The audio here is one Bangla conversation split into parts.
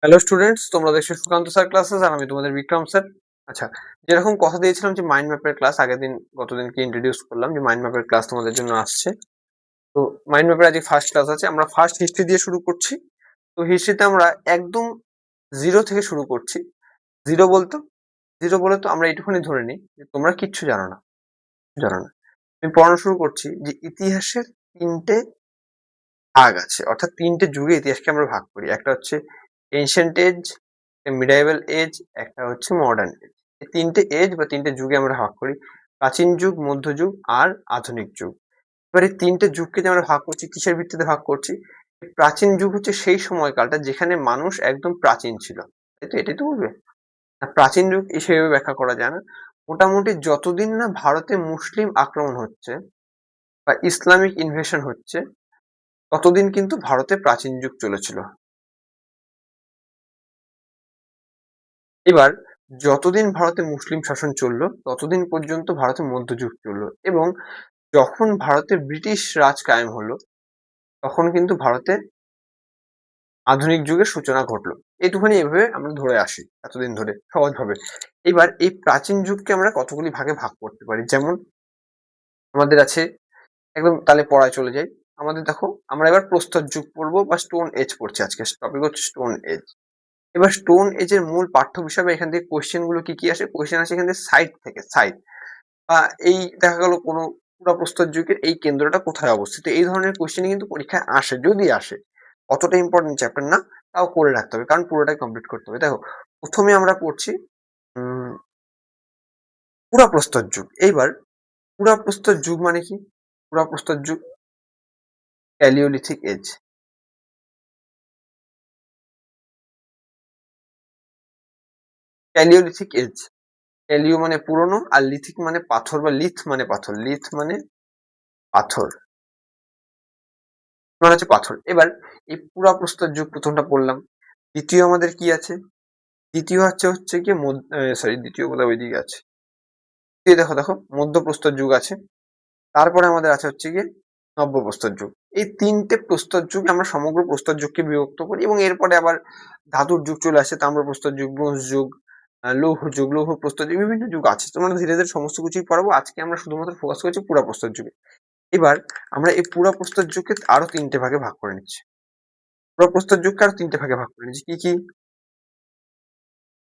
হ্যালো স্টুডেন্টস, তোমরা দেখছো সুকান্ত স্যার ক্লাসেস আর আমি তোমাদের বিক্রম স্যার। আচ্ছা, যেরকম কথা দিয়েছিলাম যে মাইন্ড ম্যাপের ক্লাস গতদিনকে ইন্ট্রোডিউস করলাম যে মাইন্ড ম্যাপের ক্লাস তোমাদের জন্য আসছে। তো মাইন্ড ম্যাপের আজকে ফার্স্ট ক্লাস আছে। আমরা ফার্স্ট হিস্ট্রি দিয়ে শুরু করছি। তো হিস্ট্রিতে আমরা একদম জিরো থেকে শুরু করছি। জিরো বলতো জিরো বলে তো আমরা এইটুকুনি ধরে নিই যে তোমরা কিচ্ছু জানো না। আমি পড়ানো শুরু করছি যে ইতিহাসের তিনটে ভাগ আছে, অর্থাৎ তিনটে যুগে ইতিহাসকে আমরা ভাগ করি। একটা হচ্ছে এনশিয়েন্ট এজ, মিডাইভাল এজ, একটা হচ্ছে মডার্ন এজ। এই তিনটে এজ বা তিনটে যুগে আমরা ভাগ করি, প্রাচীন যুগ, মধ্যযুগ আর আধুনিক যুগ। এবার এই তিনটে যুগকে যে আমরা ভাগ করছি কিসের ভিত্তিতে ভাগ করছি? প্রাচীন যুগ হচ্ছে সেই সময়কালটা যেখানে মানুষ একদম প্রাচীন ছিল, তাই তো? এটাই তো বলবে। আর প্রাচীন যুগ সেভাবে ব্যাখ্যা করা যায় না। মোটামুটি যতদিন না ভারতে মুসলিম আক্রমণ হচ্ছে বা ইসলামিক ইনভেশন হচ্ছে, ততদিন কিন্তু ভারতে প্রাচীন যুগ চলেছিল। এবার যতদিন ভারতে মুসলিম শাসন চললো ততদিন পর্যন্ত ভারতে মধ্যযুগ চললো, এবং যখন ভারতে ব্রিটিশ রাজ কায়েম হলো তখন কিন্তু ভারতে আধুনিক যুগের সূচনা ঘটলো। এইটুখানি এভাবে আমরা ধরে আসি এতদিন ধরে সহজভাবে। এবার এই প্রাচীন যুগকে আমরা কতগুলি ভাগে ভাগ করতে পারি, যেমন আমাদের আছে একদম, তাহলে পড়ায় চলে যাই। আমাদের দেখো, আমরা এবার প্রস্তর যুগ পড়বো বা স্টোন এজ পড়ছি। আজকে টপিক হচ্ছে স্টোন এজ। এবার স্টোন এজের মূল পাঠ্য হিসাবে এখান থেকে কোয়েশ্চেন গুলো কি কি আসে? কোয়েশ্চেন আসে এখান থেকে সাইট থেকে, সাইট বা এই দেখা গেল কোনো পুরাপ্রস্তর যুগের এই কেন্দ্রটা কোথায় অবস্থিত, এই ধরনের কোয়েশ্চেন কিন্তু পরীক্ষায় আসে, যদি আসে। অতটা ইম্পর্টেন্ট চ্যাপ্টার না, তাও করে রাখতে হবে কারণ পুরোটাই কমপ্লিট করতে হবে। দেখো, প্রথমে আমরা পড়ছি উম পুরাপ্রস্তর যুগ। এইবার পুরাপ্রস্তর যুগ মানে কি? পুরাপ্রস্তর যুগ paleolithic age. Paleolithic age, paleo মানে পুরনো আর লিথিক মানে পাথর, বা লিথ মানে পাথর, লিথ মানে পাথর, মানে হচ্ছে পাথর। এবার এই পুরাপ্রস্তর যুগ প্রথমটা পড়লাম। দ্বিতীয় আমাদের কি আছে? দ্বিতীয় হচ্ছে কি, সরি, দ্বিতীয় বোধহয় ওইদিকে আছে। দেখো দেখো, মধ্যপ্রস্তর যুগ আছে। তারপরে আমাদের আছে হচ্ছে গিয়ে নব্যপ্রস্তর যুগ। এই তিনটে প্রস্তর যুগে আমরা সমগ্র প্রস্তর যুগকে বিভক্ত করি, এবং এরপরে আবার ধাতুর যুগ চলে আসে, তাম্রপ্রস্তর যুগ, ব্রোঞ্জ যুগ, লৌহ যুগ, লৌহ প্রস্তর যুগ, বিভিন্ন যুগ আছে। তোমরা ধীরে ধীরে সমস্ত কিছুই পড়াবো। আজকে আমরা শুধুমাত্র ফোকাস করছি পুরাপ্রস্তর যুগে। এবার আমরা এই পুরাপ্রস্তর যুগকে আরো তিনটে ভাগে ভাগ করে নিচ্ছি। পুরাপ্রস্তর যুগকে আরো তিনটে ভাগে ভাগ করে নিচ্ছি। কি কি?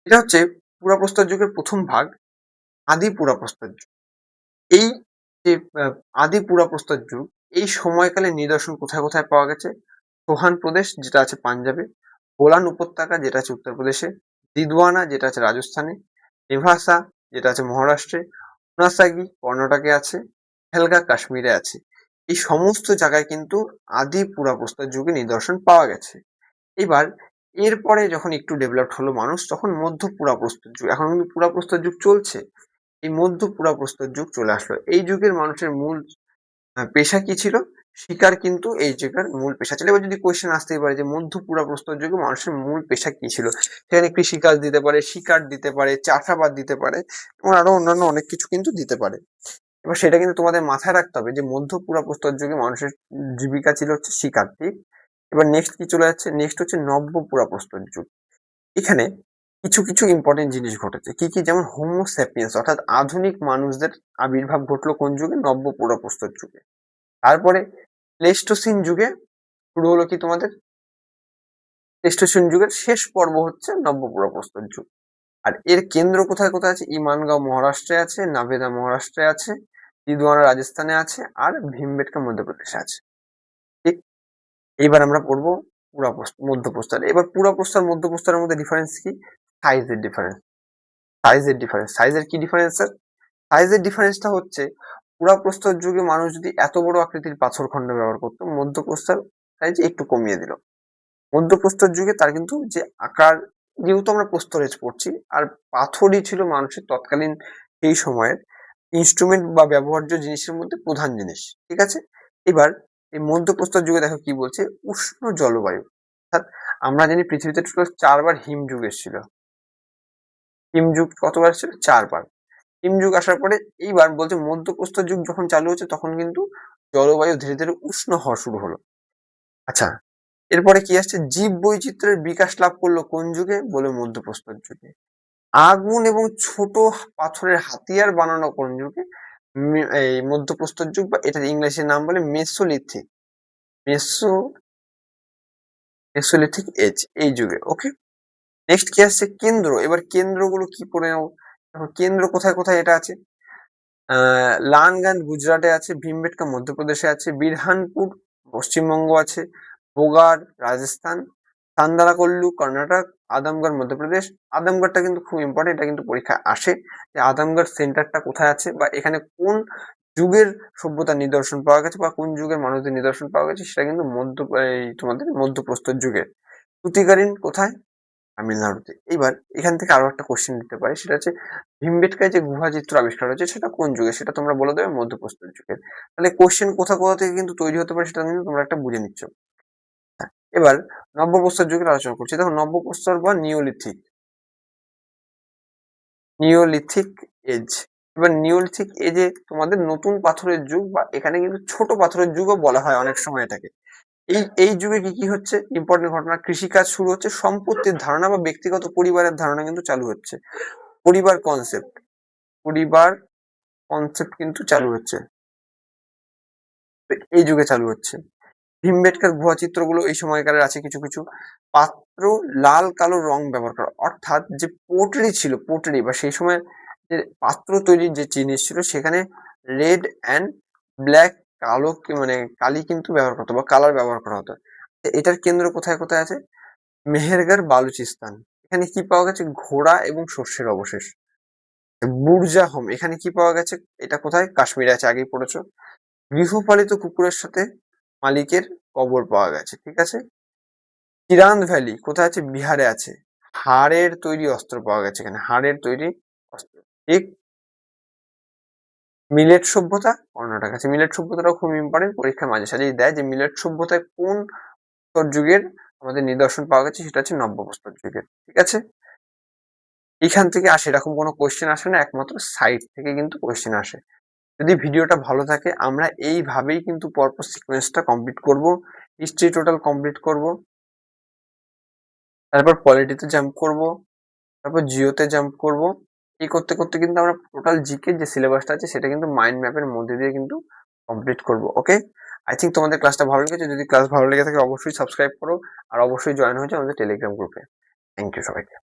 এটা হচ্ছে পুরাপ্রস্তর যুগের প্রথম ভাগ, আদি পুরাপ্রস্তর যুগ। এই যে আদি পুরাপ্রস্তর যুগ, এই সময়কালে নিদর্শন কোথায় কোথায় পাওয়া গেছে? সোহান প্রদেশ যেটা আছে পাঞ্জাবে, গোলান উপত্যকা যেটা আছে উত্তরপ্রদেশে, দিদওয়ানা যেটা আছে রাজস্থানে, নেভাসা যেটা আছে মহারাষ্ট্রে, উনাসাগি কর্ণাটকে আছে, হেলগা কাশ্মীরে আছে। এই সমস্ত জায়গায় কিন্তু আদি পুরাপ্রস্তর যুগে নিদর্শন পাওয়া গেছে। এবার এরপরে যখন একটু ডেভেলপড হলো মানুষ, তখন মধ্য পুরাপ্রস্তর যুগ, এখন কিন্তু পুরাপ্রস্তর যুগ চলছে, এই মধ্য পুরাপ্রস্তর যুগ চলে আসলো। এই যুগের মানুষের মূল পেশা কি ছিল? শিকার কিন্তু এই যুগের মূল পেশা ছিল। এবার যদি কোয়েশ্চেন আসতেই পারে যে মধ্য পুরাপ্রস্তর যুগে মানুষের মূল পেশা কি ছিল, সেখানে কৃষিকাজ দিতে পারে, শিকার দিতে পারে, চাষাবাদ দিতে পারে, এবং আরো অন্যান্য অনেক কিছু কিন্তু দিতে পারে। এবার সেটা কিন্তু তোমাদের মাথায় রাখতে হবে যে মধ্য পুরাপ্রস্তর যুগে মানুষের জীবিকা ছিল হচ্ছে শিকার, ঠিক? এবার নেক্সট কি চলে যাচ্ছে? নেক্সট হচ্ছে নব্য পুরাপ্রস্তর যুগ। এখানে কিছু কিছু ইম্পর্টেন্ট জিনিস ঘটেছে। কি কি? যেমন হোমো স্যাপিয়েন্স, অর্থাৎ আধুনিক মানুষদের আবির্ভাব ঘটলো কোন যুগে? নব্য পুরাপ্রস্তর যুগে। তারপরে প্লেস্টোসিন যুগে শুরু হলো কি তোমাদের? প্লেস্টোসিন যুগের শেষ পর্ব হচ্ছে নব্য পুরাপ্রস্তর যুগ। আর এর কেন্দ্র কোথায় কোথায় আছে? ইমানগাঁও মহারাষ্ট্রে আছে, নাভেদা মহারাষ্ট্রে আছে, দিদওয়ানা রাজস্থানে আছে, আর ভীমবেটকা মধ্যপ্রদেশে আছে, ঠিক? এইবার আমরা পড়বো মধ্যপ্রস্তর। এবার পুরাপ্রস্তর মধ্যপ্রস্তরের মধ্যে ডিফারেন্স কি? সাইজের ডিফারেন্স। সাইজের কি ডিফারেন্স স্যার? সাইজের ডিফারেন্সটা হচ্ছে, পুরাপ্রস্তর যুগে মানুষ যদি এত বড় আকৃতির পাথর খন্ড ব্যবহার করতো, মধ্যপ্রস্তর সাইজ একটু কমিয়ে দিল। মধ্যপ্রস্তর যুগে তার কিন্তু যে আকার, যেহেতু আমরা প্রস্তরেজ পড়ছি, আর পাথরই ছিল মানুষের তৎকালীন সেই সময়ের ইনস্ট্রুমেন্ট বা ব্যবহার্য জিনিসের মধ্যে প্রধান জিনিস, ঠিক আছে? এবার এই মধ্যপ্রস্তর যুগে দেখো কি বলছে, উষ্ণ জলবায়ু, অর্থাৎ আমরা জানি পৃথিবীতে টোটাল 4 বার হিম যুগ এসেছিল। হিম যুগ কতবার এসেছিল? 4 বার। হিম যুগ আসার পরে এইবার বলছে মধ্যপ্রস্তর যুগ যখন চালু হচ্ছে তখন কিন্তু জলবায়ু ধীরে ধীরে উষ্ণ হওয়া শুরু হলো। আচ্ছা, এরপরে কি আসছে, জীব বৈচিত্র্যের বিকাশ লাভ করলো কোন যুগে, বলে মধ্যপ্রস্তর যুগে। আগুন এবং ছোট পাথরের হাতিয়ার বানানো কোন যুগে, এই মধ্যপ্রস্তর যুগ, বা এটার ইংলিশে নাম বলে মেসোলিথিক, মেসো মেসোলিথিক এজ, এই যুগে। ওকে, নেক্সট কি আসছে, কেন্দ্র। এবার কেন্দ্রগুলো কি পড়ে নেবো। দেখো কেন্দ্র কোথায় কোথায় এটা আছে, লানগঞ্জ গুজরাটে আছে, ভীমবেটকা মধ্যপ্রদেশে আছে, বিরহানপুর পশ্চিমবঙ্গ আছে, বোগার রাজস্থান, সান্দালাকল্লু কর্ণাটক, আদমগড় মধ্যপ্রদেশ। আদমগড়টা কিন্তু খুব ইম্পর্টেন্ট, এটা কিন্তু পরীক্ষায় আসে যে আদমগড় সেন্টারটা কোথায় আছে, বা এখানে কোন যুগের সভ্যতার নিদর্শন পাওয়া গেছে, বা কোন যুগের মানুষদের নিদর্শন পাওয়া গেছে, সেটা কিন্তু তোমাদের মধ্যপ্রস্তর যুগের। তুতিকারিন কোথায়, তামিলনাড়ুতে। এইবার এখান থেকে আরো একটা কোশ্চেন দিতে পারি, সেটা হচ্ছে ভীমবেটকায় যে গুহা চিত্র আবিষ্কার হয়েছে সেটা কোন যুগে, সেটা তোমরা বলে দেবে মধ্যপ্রস্তর যুগের। তাহলে কোশ্চেন কোথা কোথা থেকে কিন্তু তৈরি হতে পারে সেটা কিন্তু তোমরা একটা বুঝে নিচ্ছ। এবার নব্যপ্রস্তর যুগের আলোচনা করছি। দেখো নব্যপ্রস্তর বা নিওলিথিক, নিওলিথিক এজ। এবার নিওলিথিক এজে তোমাদের নতুন পাথরের যুগ, বা এখানে কিন্তু ছোট পাথরের যুগও বলা হয় অনেক সময় এটাকে। এই যুগে কি কি হচ্ছে, ইম্পর্টেন্ট ঘটনা, কৃষিকাজ শুরু হচ্ছে, সম্পত্তির ধারণা বা ব্যক্তিগত পরিবারের ধারণা কিন্তু চালু হচ্ছে, পরিবার কনসেপ্ট, পরিবার কনসেপ্ট কিন্তু চালু হচ্ছে, তো এই যুগে চালু হচ্ছে। ভীমবেটকার গুহা চিত্রগুলো এই সময়কালের আছে কিছু কিছু। পাত্র লাল কালো রং ব্যবহার করা, অর্থাৎ যে পোটরি ছিল, পোটরি বা সেই সময় যে পাত্র তৈরির যে জিনিস ছিল সেখানে রেড অ্যান্ড ব্ল্যাক, কালো মানে কালি কিন্তু ব্যবহার করতো বা কালার ব্যবহার করা হতো। এটার কেন্দ্র কোথায় কোথায় আছে, মেহেরগড় বালুচিস্তান। এখানে কি পাওয়া গেছে, ঘোড়া এবং শস্যের অবশেষ। বুরজাহোম, এখানে কি পাওয়া গেছে, এটা কোথায়, কাশ্মীরে আছে, আগেই পড়েছো। গৃহপালিত কুকুরের সাথে মালিকের কবর পাওয়া গেছে, ঠিক আছে। চিরান্দ ভ্যালি কোথায় আছে, বিহারে আছে। হাড়ের তৈরি অস্ত্র পাওয়া গেছে এখানে, হাড়ের তৈরি অস্ত্র, ঠিক। মিলেট সভ্যতা কর্ণাটক আছে, মিলেট সভ্যতাটাও খুব ইম্পর্টেন্ট, পরীক্ষার মাঝে সাঝেই দেয় যে মিলেট সভ্যতায় কোন যুগের আমাদের নিদর্শন পাওয়া গেছে, সেটা হচ্ছে নব্যপ্রস্তর যুগের, ঠিক আছে। এখান থেকে আসে, এরকম কোনো কোয়েশ্চেন আসে না, একমাত্র সাইড থেকে কিন্তু কোয়েশ্চেন আসে। যদি ভিডিওটা ভালো থাকে আমরা এইভাবেই কিন্তু পরপর সিকোয়েন্সটা কমপ্লিট করব। হিস্ট্রি টোটাল কমপ্লিট করব, তারপর পলিটিতে জাম্প করব, তারপর জিওতে জাম্প করব। এই করতে করতে কিন্তু আমরা টোটাল জিকে যে সিলেবাসটা আছে সেটা কিন্তু মাইন্ড ম্যাপের মধ্যে দিয়ে কিন্তু কমপ্লিট করব। ওকে, আই থিঙ্ক তোমাদের ক্লাসটা ভালো লেগেছে। যদি ক্লাস ভালো লেগে থাকে অবশ্যই সাবস্ক্রাইব করো, আর অবশ্যই জয়েন হয়ে যাও আমাদের টেলিগ্রাম গ্রুপে। থ্যাংক ইউ সবাইকে।